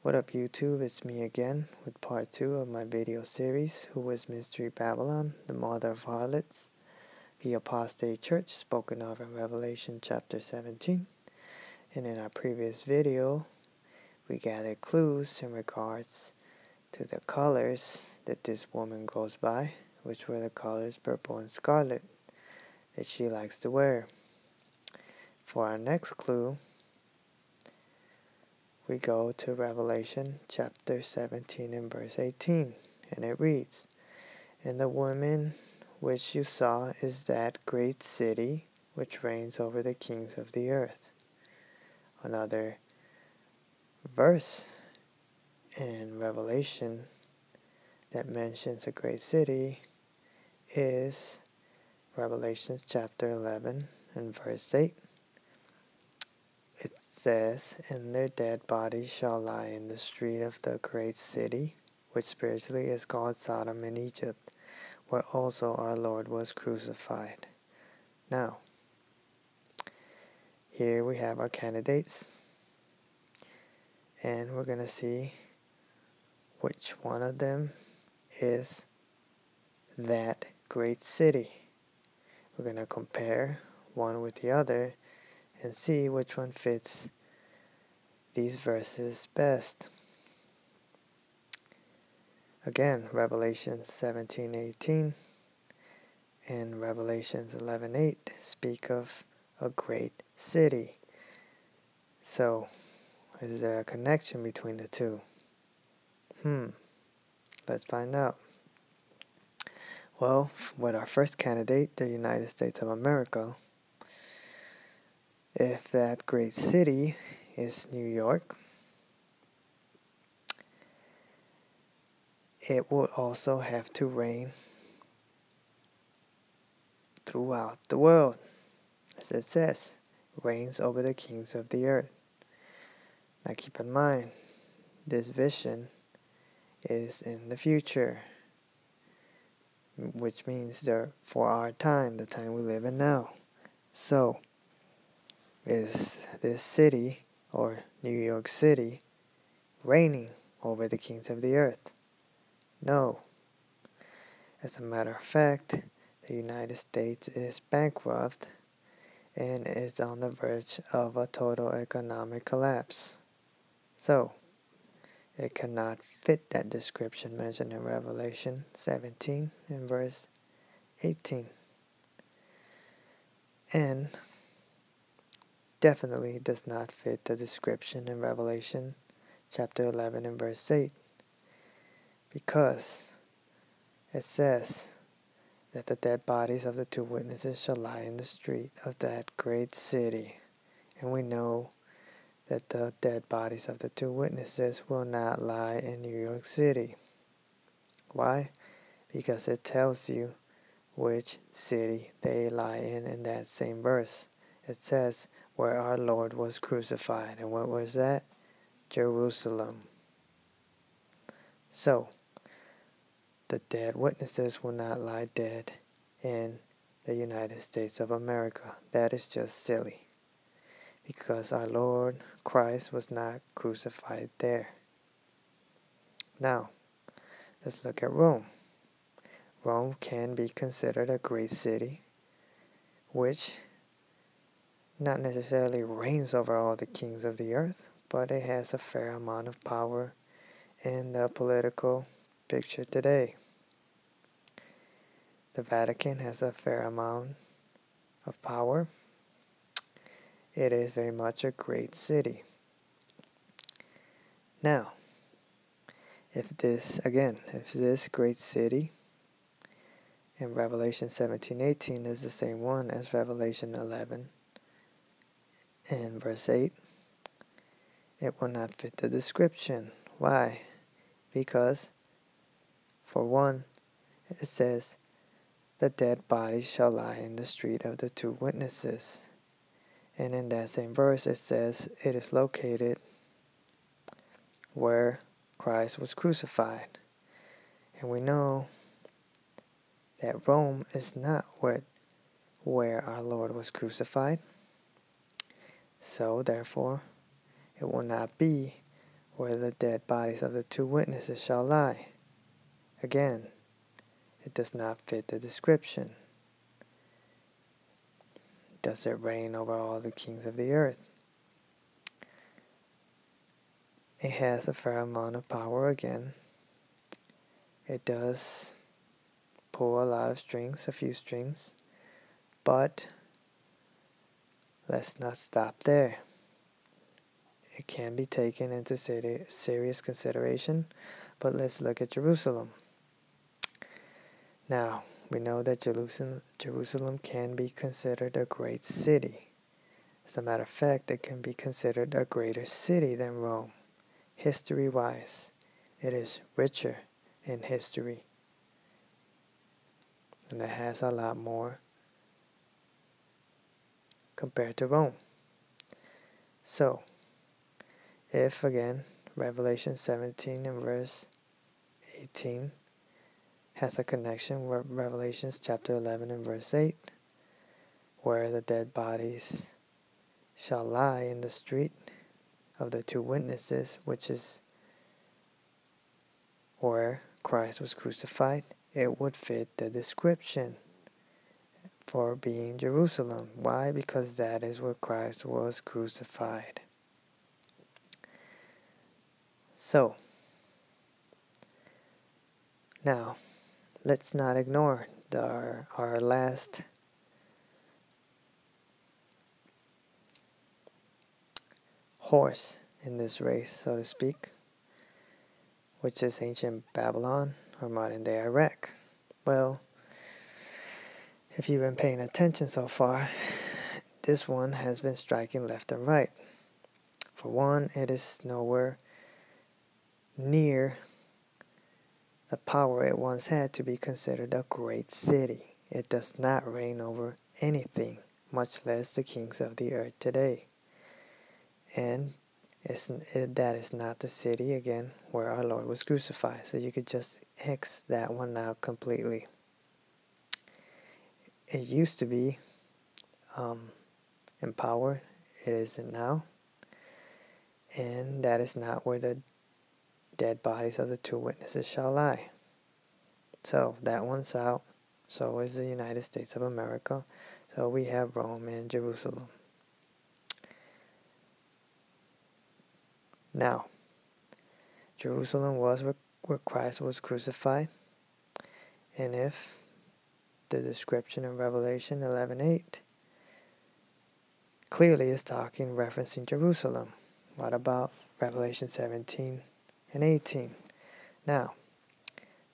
What up YouTube, it's me again with part 2 of my video series, Who is Mystery Babylon, the Mother of Harlots, the Apostate Church spoken of in Revelation chapter 17. And in our previous video, we gathered clues in regards to the colors that this woman goes by, which were the colors purple and scarlet that she likes to wear. For our next clue, we go to Revelation chapter 17 and verse 18, and it reads, "And the woman which you saw is that great city which reigns over the kings of the earth." Another verse in Revelation that mentions a great city is Revelation chapter 11 and verse 8. It says, "And their dead bodies shall lie in the street of the great city, which spiritually is called Sodom and Egypt, where also our Lord was crucified." Now, here we have our candidates, and we're going to see which one of them is that great city. We're going to compare one with the other and see which one fits these verses best. Again, Revelation 17:18 and Revelations 11:8 speak of a great city. So, is there a connection between the two? Let's find out. Well, with our first candidate, the United States of America, if that great city is New York, it will also have to reign throughout the world. As it says, reigns over the kings of the earth. Now keep in mind, this vision is in the future, which means they're for our time, the time we live in now. So, is this city, or New York City, reigning over the kings of the earth? No. As a matter of fact, the United States is bankrupt and is on the verge of a total economic collapse. So, it cannot fit that description mentioned in Revelation 17 and verse 18. And definitely does not fit the description in Revelation chapter 11 and verse 8. Because it says that the dead bodies of the two witnesses shall lie in the street of that great city. And we know that the dead bodies of the two witnesses will not lie in New York City. Why? Because it tells you which city they lie in that same verse. It says, where our Lord was crucified. And what was that? Jerusalem. So, the dead witnesses will not lie dead in the United States of America. That is just silly. Because our Lord Christ was not crucified there. Now, let's look at Rome. Rome can be considered a great city, which not necessarily reigns over all the kings of the earth, but it has a fair amount of power in the political picture today. The Vatican has a fair amount of power. It is very much a great city. Now, if this great city in Revelation 17:18 is the same one as Revelation 11 and verse 8, it will not fit the description. Why? Because, for one, it says, the dead bodies shall lie in the street of the two witnesses. And in that same verse, it says it is located where Christ was crucified. And we know that Rome is not where our Lord was crucified. So, therefore, it will not be where the dead bodies of the two witnesses shall lie. Again, it does not fit the description. Does it reign over all the kings of the earth? It has a fair amount of power again. It does pull a lot of strings, a few strings, but let's not stop there. It can be taken into serious consideration, but let's look at Jerusalem. Now, we know that Jerusalem can be considered a great city. As a matter of fact, it can be considered a greater city than Rome. History-wise, it is richer in history, and it has a lot more compared to Rome. So, if again, Revelation 17 and verse 18 has a connection with Revelations chapter 11 and verse 8, where the dead bodies shall lie in the street of the two witnesses, which is where Christ was crucified, it would fit the description for being Jerusalem. Why? Because that is where Christ was crucified. So, now, let's not ignore our last horse in this race, so to speak, which is ancient Babylon or modern day Iraq. Well, if you've been paying attention so far, this one has been striking left and right. For one, it is nowhere near the power it once had to be considered a great city. It does not reign over anything, much less the kings of the earth today. And that is not the city, again, where our Lord was crucified. So you could just X that one out completely. It used to be in power. It isn't now. And that is not where the dead bodies of the two witnesses shall lie. So that one's out. So is the United States of America. So we have Rome and Jerusalem. Now, Jerusalem was where Christ was crucified. And if the description in Revelation 11:8 clearly is referencing Jerusalem, what about Revelation 17 and 18? Now,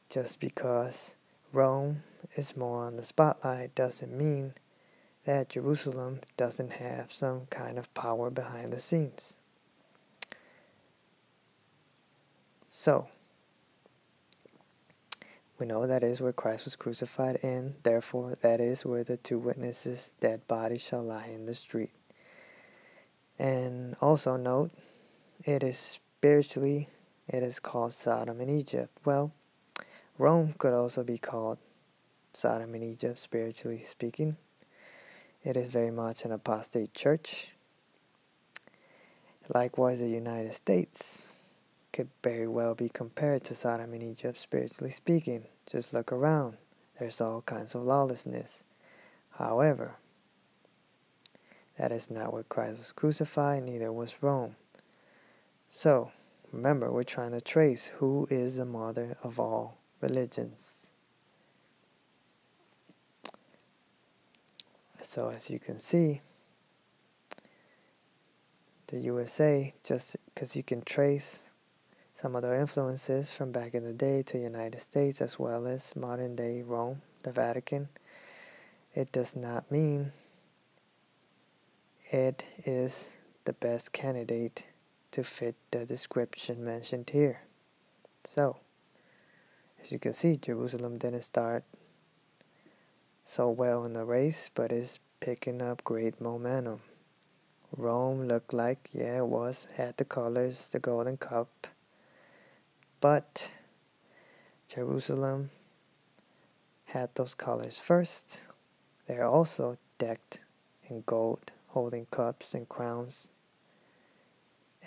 just because Rome is more on the spotlight doesn't mean that Jerusalem doesn't have some kind of power behind the scenes. So, we know that is where Christ was crucified, and therefore that is where the two witnesses' dead bodies shall lie in the street. And also note, it is called Sodom and Egypt. Well, Rome could also be called Sodom and Egypt, spiritually speaking. It is very much an apostate church. Likewise, the United States could very well be compared to Sodom and Egypt, spiritually speaking. Just look around. There's all kinds of lawlessness. However, that is not where Christ was crucified, neither was Rome. So, remember, we're trying to trace who is the mother of all religions. So, as you can see, the USA, just because you can trace some of their influences from back in the day to the United States as well as modern day Rome, the Vatican, it does not mean it is the best candidate to fit the description mentioned here. So, as you can see, Jerusalem didn't start so well in the race, but is picking up great momentum. Rome looked like, had the colors, the golden cup, but Jerusalem had those colors first. They are also decked in gold, holding cups and crowns,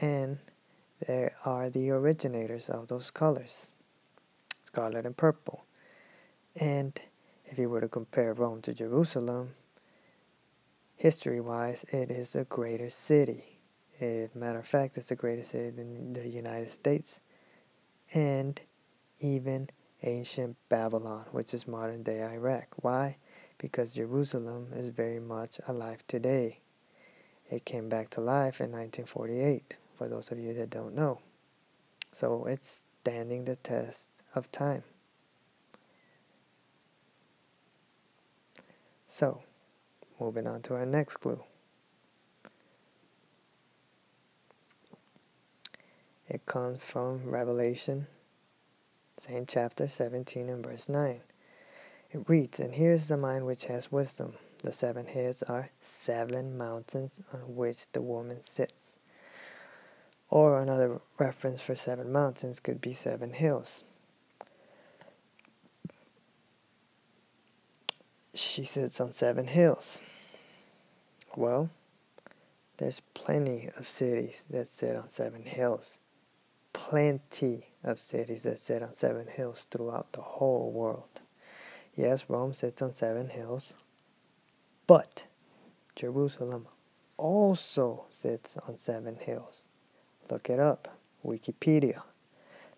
and They are the originators of those colors, scarlet and purple. And if you were to compare Rome to Jerusalem, history-wise, it is a greater city. As a matter of fact, it's a greater city than the United States and even ancient Babylon, which is modern-day Iraq. Why? Because Jerusalem is very much alive today. It came back to life in 1948, for those of you that don't know. So it's standing the test of time. So, moving on to our next clue. It comes from Revelation, same chapter, 17 and verse 9. It reads, "And here is the mind which has wisdom. The 7 heads are 7 mountains on which the woman sits." Or another reference for 7 mountains could be 7 hills. She sits on 7 hills. Well, there's plenty of cities that sit on 7 hills. Plenty of cities that sit on 7 hills throughout the whole world. Yes, Rome sits on 7 hills, but Jerusalem also sits on 7 hills. Look it up. Wikipedia.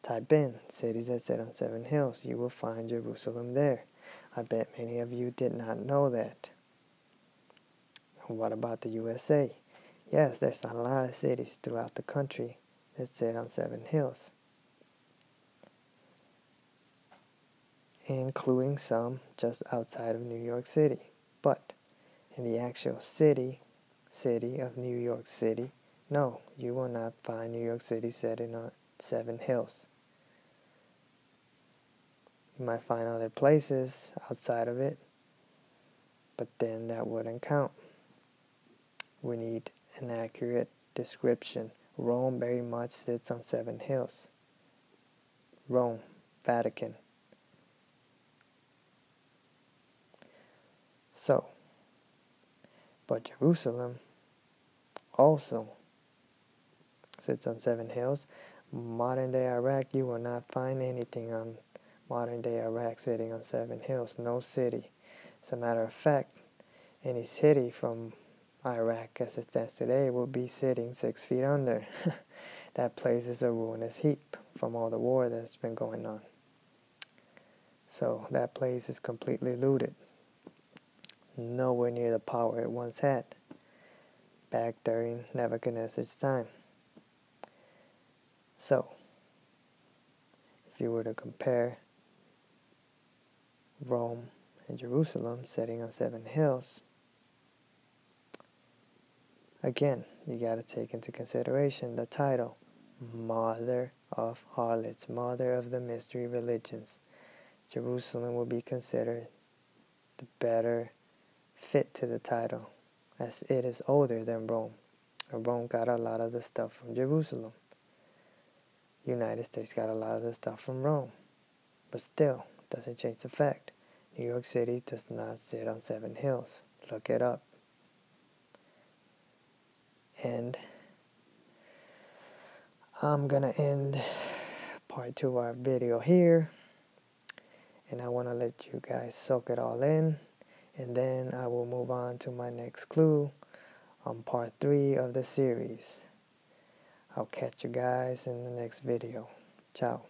Type in cities that sit on 7 hills. You will find Jerusalem there. I bet many of you did not know that. What about the USA? Yes, there's a lot of cities throughout the country that sit on 7 hills, including some just outside of New York City. But in the actual city of New York City, no, you will not find New York City sitting on 7 hills. You might find other places outside of it, but then that wouldn't count. We need an accurate description. Rome very much sits on 7 hills. Rome, Vatican. So, but Jerusalem also sits on 7 hills. Modern day Iraq, you will not find anything on modern day Iraq sitting on 7 hills. No city. As a matter of fact, any city from Iraq as it stands today will be sitting 6 feet under. That place is a ruinous heap from all the war that's been going on. So that place is completely looted. Nowhere near the power it once had back during Nebuchadnezzar's time. So, if you were to compare Rome and Jerusalem sitting on 7 hills, again, you got to take into consideration the title, Mother of Harlots, Mother of the Mystery Religions. Jerusalem will be considered the better fit to the title, as it is older than Rome. And Rome got a lot of the stuff from Jerusalem. United States got a lot of the stuff from Rome. But still, doesn't change the fact. New York City does not sit on 7 hills. Look it up. And I'm gonna end part 2 of our video here. And I want to let you guys soak it all in. And then I will move on to my next clue on part 3 of the series. I'll catch you guys in the next video. Ciao.